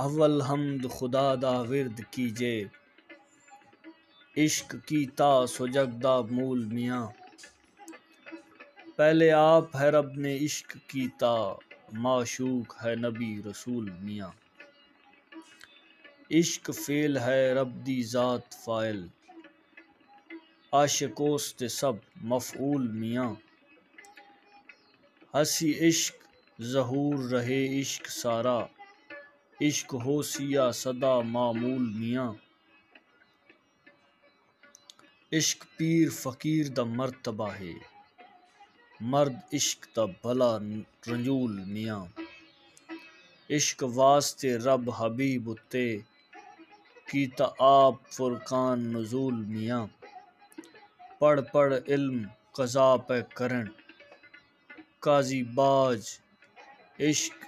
اول حمد خدا دا ورد کیجے، عشق کیتا سو جگ دا مول میاں۔ پہلے آپ ہے رب نے عشق کیتا، معشوق ہے نبی رسول میاں۔ عشق فعل ہے رب دی ذات فاعل، عاشق اس تے سب مفعول میاں۔ ہنسی عشق ظہور رہے عشق سارا، عشق ہو سیا سدا معمول میاں۔ عشق پیر فقیر دا مرتبہ ہے، مرد عشق دا بھلا رنجول میاں۔ عشق واسطے رب حبیب اتے، کیتا آپ فرقان نزول میاں۔ پڑھ پڑھ علم قضا پہ کرن، قاضی باز عشق